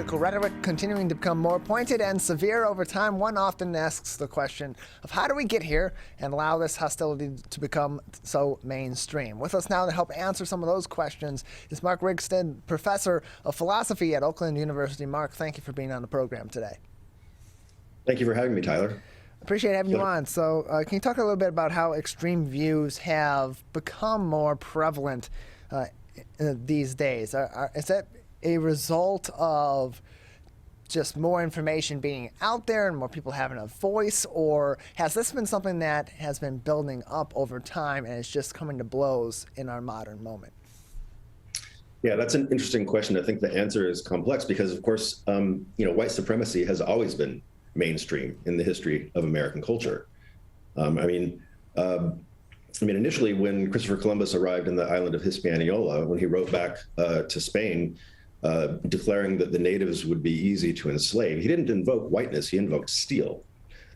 political rhetoric continuing to become more pointed and severe over time, one often asks the question of how do we get here and allow this hostility to become so mainstream? With us now to help answer some of those questions is Mark Rigstad, professor of philosophy at Oakland University. Mark, thank you for being on the program today. Thank you for having me, Tyler. Appreciate having you on. So can you talk a little bit about how extreme views have become more prevalent these days? Is that a result of just more information being out there and more people having a voice, or has this been something that has been building up over time and is just coming to blows in our modern moment? Yeah, that's an interesting question. I think the answer is complex because, of course, white supremacy has always been mainstream in the history of American culture. Initially, when Christopher Columbus arrived in the island of Hispaniola, when he wrote back to Spain, declaring that the natives would be easy to enslave, he didn't invoke whiteness, he invoked steel.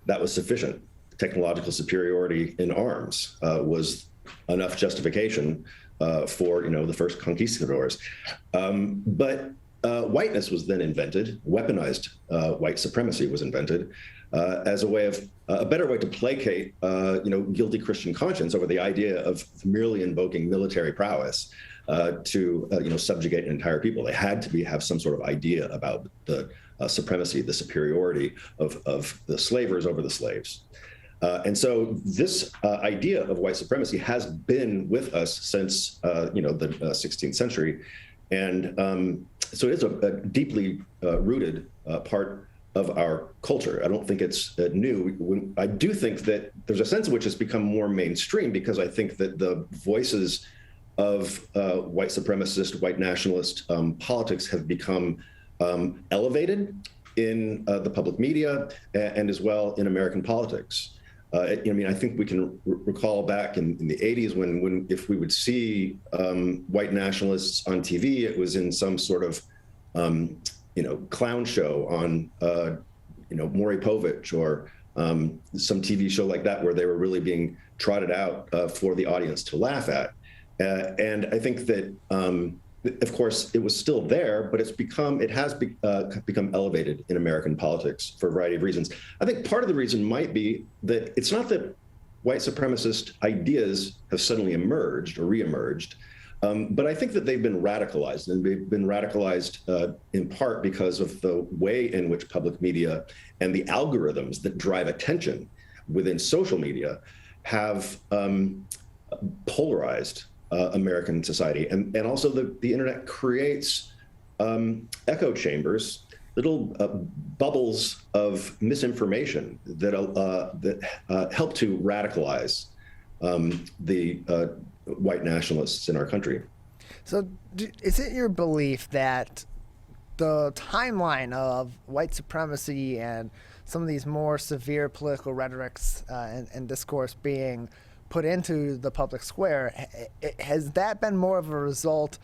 That was sufficient. Technological superiority in arms was enough justification for the first conquistadors. But whiteness was then invented, weaponized white supremacy was invented as a way of a better way to placate guilty Christian conscience over the idea of merely invoking military prowess to subjugate an entire people. They had to have some sort of idea about the supremacy, the superiority of the slavers over the slaves. And so this idea of white supremacy has been with us since the 16th century. And so it is a deeply rooted part of our culture. I don't think it's new. I do think that there's a sense in which it's become more mainstream because I think that the voices of white supremacist, white nationalist politics have become elevated in the public media and as well in American politics. I think we can recall back in the 80s when if we would see white nationalists on TV, it was in some sort of clown show on Maury Povich or some TV show like that where they were really being trotted out for the audience to laugh at. And I think that, of course, it was still there, but it has become elevated in American politics for a variety of reasons. I think part of the reason might be that it's not that white supremacist ideas have suddenly emerged or reemerged, but I think that they've been radicalized, and they've been radicalized in part because of the way in which public media and the algorithms that drive attention within social media have polarized American society. And also the internet creates echo chambers, little bubbles of misinformation that help to radicalize the white nationalists in our country. So is it your belief that the timeline of white supremacy and some of these more severe political rhetorics and discourse being put into the public square, has that been more of a result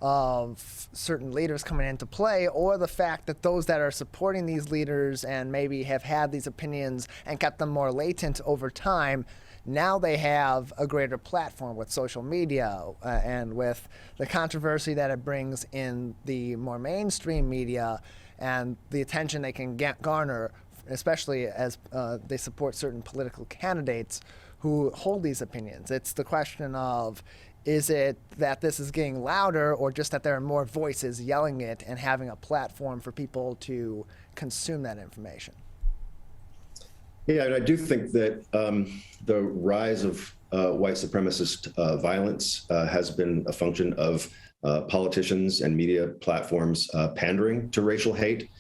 of certain leaders coming into play, or the fact that those that are supporting these leaders and maybe have had these opinions and kept them more latent over time, now they have a greater platform with social media and with the controversy that it brings in the more mainstream media and the attention they can garner, especially as they support certain political candidates who hold these opinions? It's the question of, is it that this is getting louder, or just that there are more voices yelling it and having a platform for people to consume that information? Yeah, and I do think that the rise of white supremacist violence has been a function of politicians and media platforms pandering to racial hate.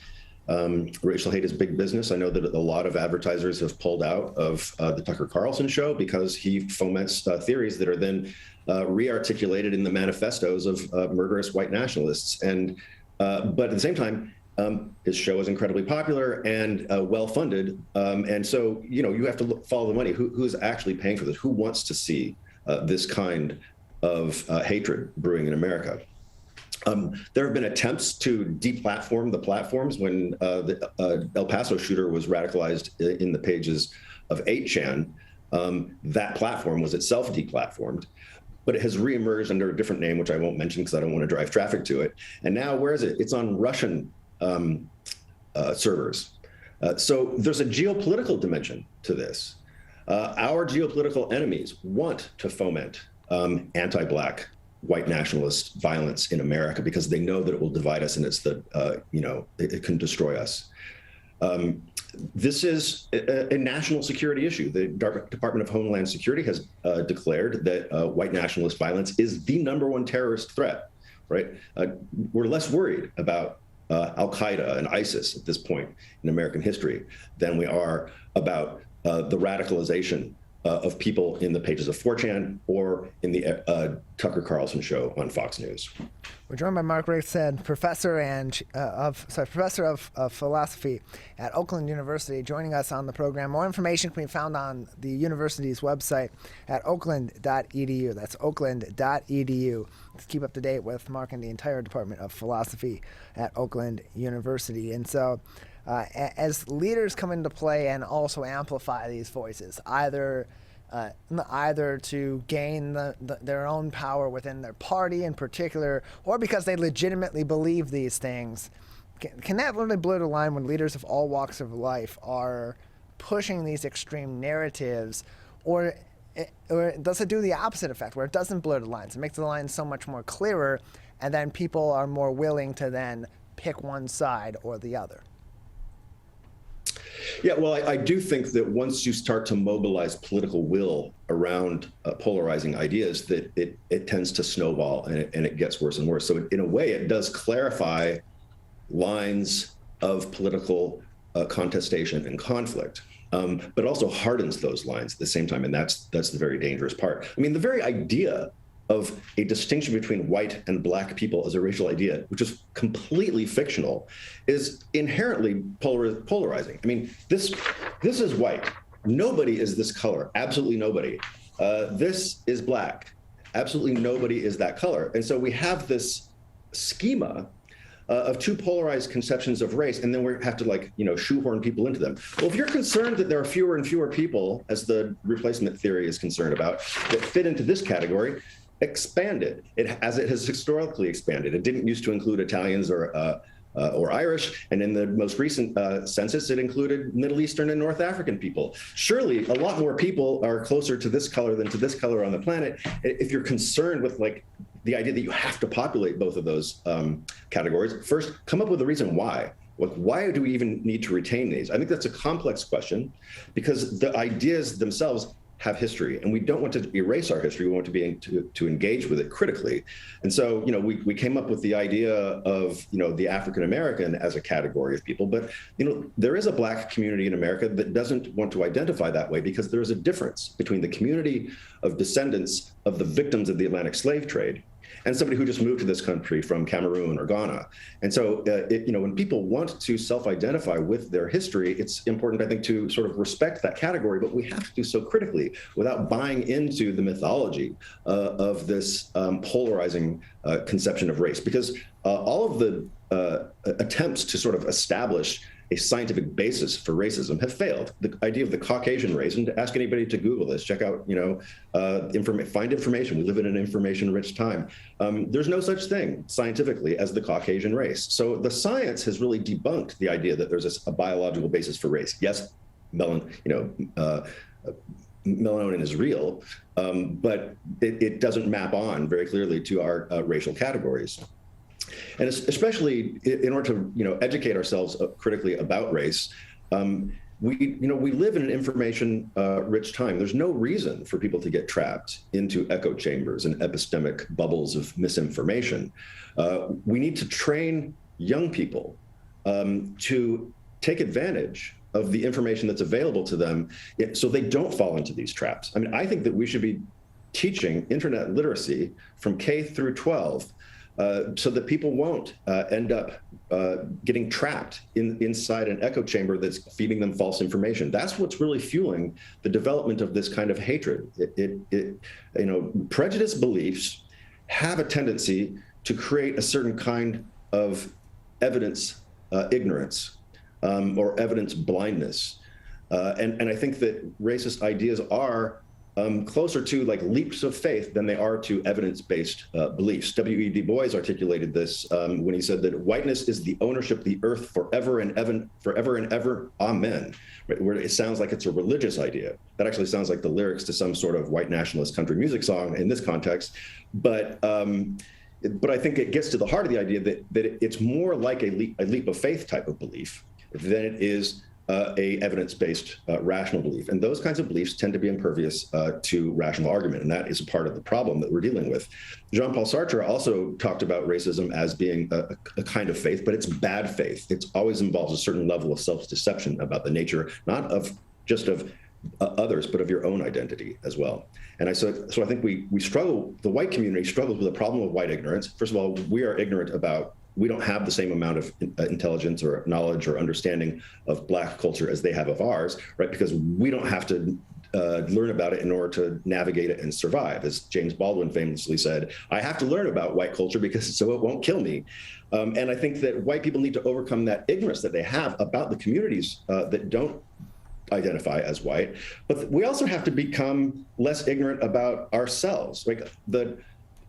Racial hate is big business. I know that a lot of advertisers have pulled out of the Tucker Carlson show because he foments theories that are then re-articulated in the manifestos of murderous white nationalists. But at the same time, his show is incredibly popular and well-funded. And so, you have to follow the money. Who's actually paying for this? Who wants to see this kind of hatred brewing in America? There have been attempts to deplatform the platforms. When the El Paso shooter was radicalized in the pages of 8chan, that platform was itself deplatformed. But it has reemerged under a different name, which I won't mention because I don't want to drive traffic to it. And now, where is it? It's on Russian servers. So there's a geopolitical dimension to this. Our geopolitical enemies want to foment anti-Black, white nationalist violence in America because they know that it will divide us and it can destroy us. This is a national security issue. The Department of Homeland Security has declared that white nationalist violence is the #1 terrorist threat, right? We're less worried about Al-Qaeda and ISIS at this point in American history than we are about the radicalization of people in the pages of 4chan or in the Tucker Carlson show on Fox News. We're joined by Mark Rigstad, professor of philosophy at Oakland University, joining us on the program. More information can be found on the university's website at oakland.edu. That's oakland.edu. To keep up to date with Mark and the entire Department of Philosophy at Oakland University. And so, as leaders come into play and also amplify these voices, either to gain their own power within their party in particular, or because they legitimately believe these things, can that really blur the line when leaders of all walks of life are pushing these extreme narratives, or does it do the opposite effect where it doesn't blur the lines? It makes the lines so much more clearer, and then people are more willing to then pick one side or the other. Yeah, well, I do think that once you start to mobilize political will around polarizing ideas, that it tends to snowball and it gets worse and worse. So in a way, it does clarify lines of political contestation and conflict, but also hardens those lines at the same time. And that's the very dangerous part. I mean, the very idea of a distinction between white and Black people as a racial idea, which is completely fictional, is inherently polarizing. I mean, this is white. Nobody is this color. Absolutely nobody. This is Black. Absolutely nobody is that color. And so we have this schema of two polarized conceptions of race, and then we have to shoehorn people into them. Well, if you're concerned that there are fewer and fewer people, as the replacement theory is concerned about, that fit into this category, expand it as it has historically expanded. It didn't used to include Italians or Irish, and in the most recent census, it included Middle Eastern and North African people. Surely, a lot more people are closer to this color than to this color on the planet. If you're concerned with the idea that you have to populate both of those categories, first come up with a reason why. Why do we even need to retain these? I think that's a complex question because the ideas themselves have history, and we don't want to erase our history. We want to be to engage with it critically. And so, we came up with the idea of, the African American as a category of people. But, there is a Black community in America that doesn't want to identify that way because there is a difference between the community of descendants of the victims of the Atlantic slave trade and somebody who just moved to this country from Cameroon or Ghana. And so, when people want to self-identify with their history, it's important, I think, to sort of respect that category, but we have to do so critically without buying into the mythology of this polarizing conception of race. Because all of the attempts to sort of establish a scientific basis for racism have failed. The idea of the Caucasian race, and to ask anybody to Google this, check out, find information. We live in an information-rich time. There's no such thing scientifically as the Caucasian race. So the science has really debunked the idea that there's a biological basis for race. Yes, melanin is real, but it doesn't map on very clearly to our racial categories. And especially in order to, educate ourselves critically about race, we live in an information-rich time. There's no reason for people to get trapped into echo chambers and epistemic bubbles of misinformation. We need to train young people to take advantage of the information that's available to them so they don't fall into these traps. I mean, I think that we should be teaching internet literacy from K through 12 so that people won't end up getting trapped inside an echo chamber that's feeding them false information. That's what's really fueling the development of this kind of hatred. Prejudice beliefs have a tendency to create a certain kind of evidence ignorance or evidence blindness. And I think that racist ideas are closer to like leaps of faith than they are to evidence-based beliefs. W.E. Du Bois articulated this when he said that whiteness is the ownership of the earth forever and ever, amen. Right? Where it sounds like it's a religious idea. That actually sounds like the lyrics to some sort of white nationalist country music song in this context. But I think it gets to the heart of the idea that it's more like a leap of faith type of belief than it is a evidence-based rational belief. And those kinds of beliefs tend to be impervious to rational argument. And that is a part of the problem that we're dealing with. Jean-Paul Sartre also talked about racism as being a kind of faith, but it's bad faith. It always involves a certain level of self-deception about the nature, not of just of others, but of your own identity as well. And so I think we struggle, the white community struggles with the problem of white ignorance. First of all, we are ignorant about, we don't have the same amount of intelligence or knowledge or understanding of Black culture as they have of ours, right? Because we don't have to learn about it in order to navigate it and survive. As James Baldwin famously said, I have to learn about white culture because so it won't kill me. And I think that white people need to overcome that ignorance that they have about the communities that don't identify as white, but we also have to become less ignorant about ourselves. Like the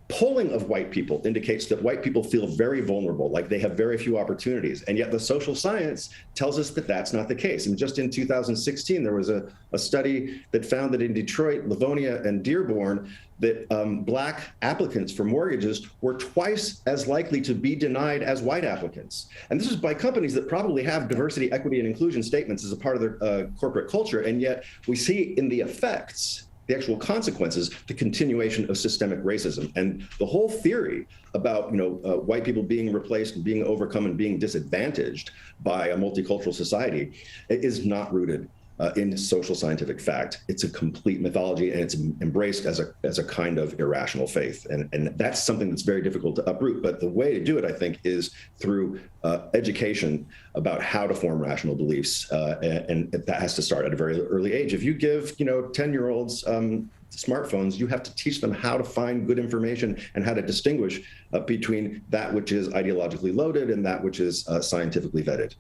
polling of white people indicates that white people feel very vulnerable, like they have very few opportunities. And yet the social science tells us that that's not the case. And just in 2016, there was a study that found that in Detroit, Livonia, and Dearborn, that Black applicants for mortgages were twice as likely to be denied as white applicants. And this is by companies that probably have diversity, equity, and inclusion statements as a part of their corporate culture. And yet we see in the effects, the actual consequences, the continuation of systemic racism. And the whole theory about white people being replaced and being overcome and being disadvantaged by a multicultural society is not rooted in social scientific fact. It's a complete mythology, and it's embraced as a kind of irrational faith. And that's something that's very difficult to uproot. But the way to do it, I think, is through education about how to form rational beliefs. And that has to start at a very early age. If you give 10-year-olds smartphones, you have to teach them how to find good information and how to distinguish between that which is ideologically loaded and that which is scientifically vetted.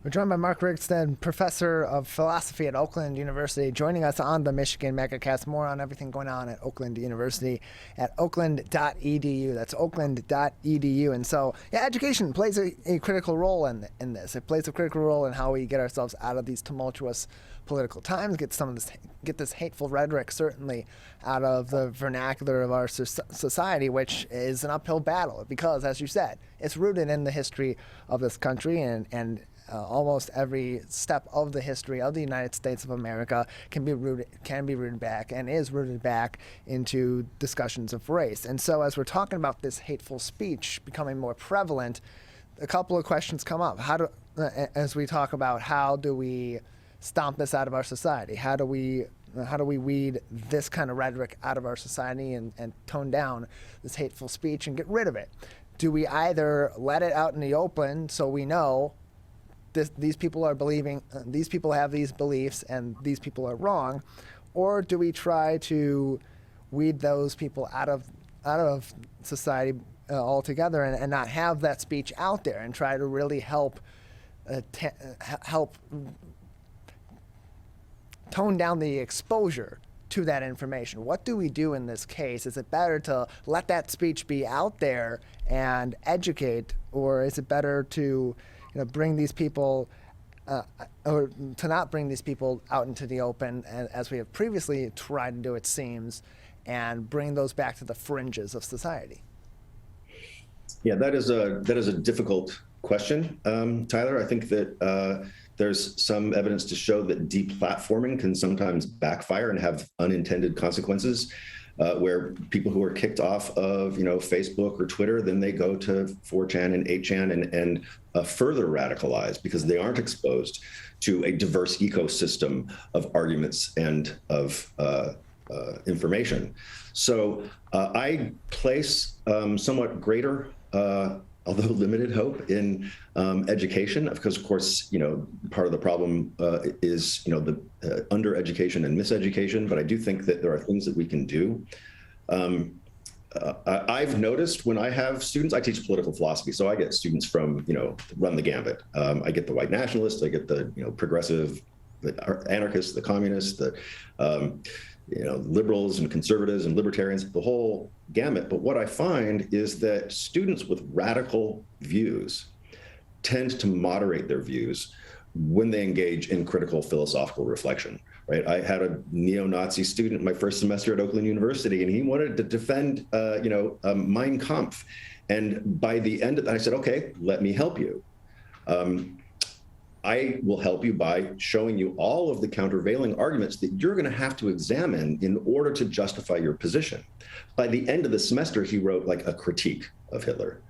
We're joined by Mark Rigstad, professor of philosophy at Oakland University, joining us on the Michigan MegaCast. More on everything going on at Oakland University at oakland.edu. That's oakland.edu. And so, yeah, education plays a critical role in this. It plays a critical role in how we get ourselves out of these tumultuous political times, get this hateful rhetoric certainly out of the vernacular of our society, which is an uphill battle because, as you said, it's rooted in the history of this country, and almost every step of the history of the United States of America can be rooted back and is rooted back into discussions of race. And so as we're talking about this hateful speech becoming more prevalent, a couple of questions come up. As we talk about how do we stomp this out of our society? How do we weed this kind of rhetoric out of our society and tone down this hateful speech and get rid of it? Do we either let it out in the open so we know these people are believing, these people have these beliefs and these people are wrong, or do we try to weed those people out of society altogether and not have that speech out there and try to really help tone down the exposure to that information? What do we do in this case? Is it better to let that speech be out there and educate, or is it better to bring these people, or to not bring these people out into the open, as we have previously tried to do, it seems, and bring those back to the fringes of society? Yeah, that is a difficult question, Tyler. I think that there's some evidence to show that deplatforming can sometimes backfire and have unintended consequences. Where people who are kicked off of Facebook or Twitter, then they go to 4chan and 8chan and further radicalize because they aren't exposed to a diverse ecosystem of arguments and of information. So I place somewhat greater, although limited, hope in education, because of course, part of the problem is, the undereducation and miseducation, but I do think that there are things that we can do. I've noticed when I have students, I teach political philosophy, so I get students from, run the gambit. I get the white nationalists, I get the, progressive, the anarchists, the communists, liberals and conservatives and libertarians, the whole gamut. But what I find is that students with radical views tend to moderate their views when they engage in critical philosophical reflection, right? I had a neo-Nazi student my first semester at Oakland University, and he wanted to defend, Mein Kampf. And by the end of that, I said, okay, let me help you. I will help you by showing you all of the countervailing arguments that you're going to have to examine in order to justify your position. By the end of the semester, he wrote like a critique of Hitler.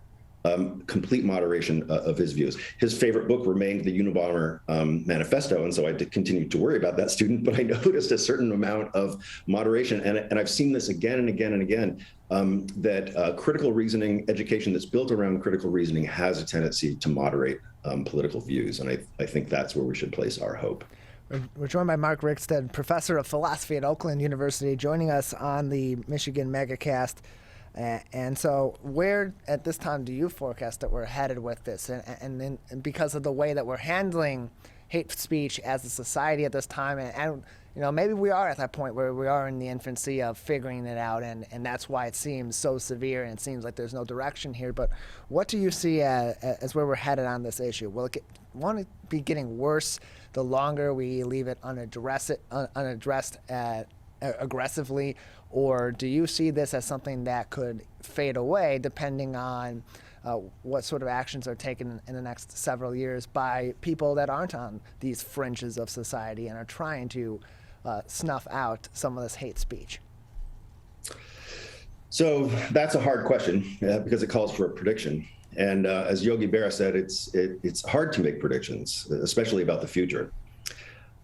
Complete moderation of his views. His favorite book remained the Unabomber Manifesto, and so I continued to worry about that student, but I noticed a certain amount of moderation, and I've seen this again and again and again, that critical reasoning, education that's built around critical reasoning has a tendency to moderate political views, and I think that's where we should place our hope. We're joined by Mark Rigstad, professor of philosophy at Oakland University, joining us on the Michigan Megacast. And so where at this time do you forecast that we're headed with this? And because of the way that we're handling hate speech as a society at this time, and maybe we are at that point where we are in the infancy of figuring it out, and that's why it seems so severe and it seems like there's no direction here. But what do you see as where we're headed on this issue? Will it want to be getting worse the longer we leave it unaddressed aggressively, or do you see this as something that could fade away depending on what sort of actions are taken in the next several years by people that aren't on these fringes of society and are trying to snuff out some of this hate speech? So that's a hard question because it calls for a prediction. And as Yogi Berra said, it's hard to make predictions, especially about the future.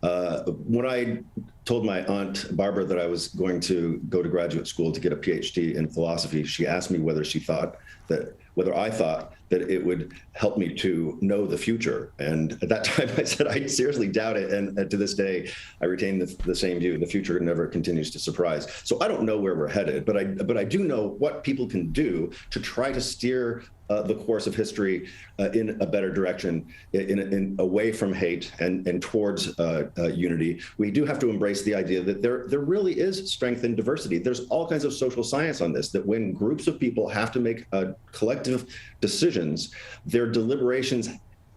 When I told my aunt Barbara that I was going to go to graduate school to get a PhD in philosophy, she asked me whether I thought that it would help me to know the future. And at that time, I said I seriously doubt it. And to this day, I retain the same view: the future never continues to surprise. So I don't know where we're headed, but I do know what people can do to try to steer the course of history in a better direction, in away from hate and towards unity. We do have to embrace the idea that there really is strength in diversity. There's all kinds of social science on this, that when groups of people have to make collective decisions, their deliberations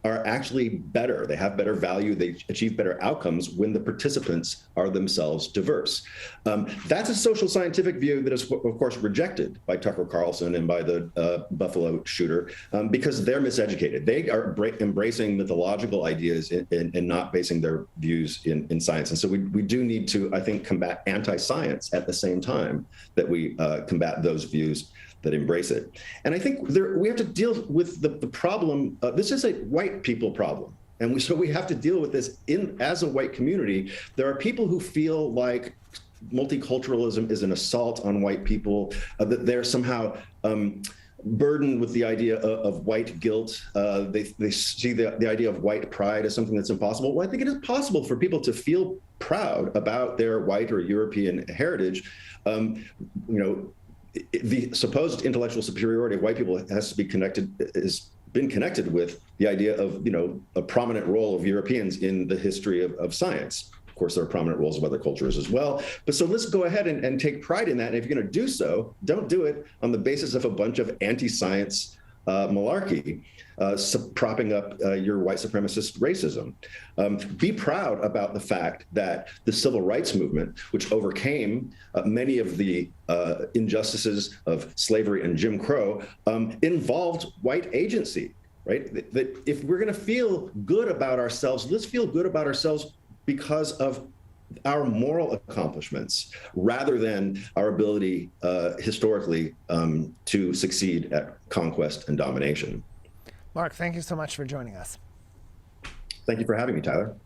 are actually better. They have better value. They achieve better outcomes when the participants are themselves diverse. That's a social scientific view that is, of course, rejected by Tucker Carlson and by the Buffalo shooter because they're miseducated. They are embracing mythological ideas and not basing their views in science. And so we do need to, I think, combat anti-science at the same time that we combat those views that embrace it. And I think we have to deal with the problem. This is a white people problem. And so we have to deal with this as a white community. There are people who feel like multiculturalism is an assault on white people, that they're somehow burdened with the idea of white guilt. They see the idea of white pride as something that's impossible. Well, I think it is possible for people to feel proud about their white or European heritage. The supposed intellectual superiority of white people has been connected with the idea of, a prominent role of Europeans in the history of science. Of course, there are prominent roles of other cultures as well. But so let's go ahead and take pride in that. And if you're going to do so, don't do it on the basis of a bunch of anti-science malarkey, propping up your white supremacist racism. Be proud about the fact that the civil rights movement, which overcame many of the injustices of slavery and Jim Crow, involved white agency, right? That if we're going to feel good about ourselves, let's feel good about ourselves because of our moral accomplishments rather than our ability historically to succeed at conquest and domination. Mark, thank you so much for joining us. Thank you for having me, Tyler.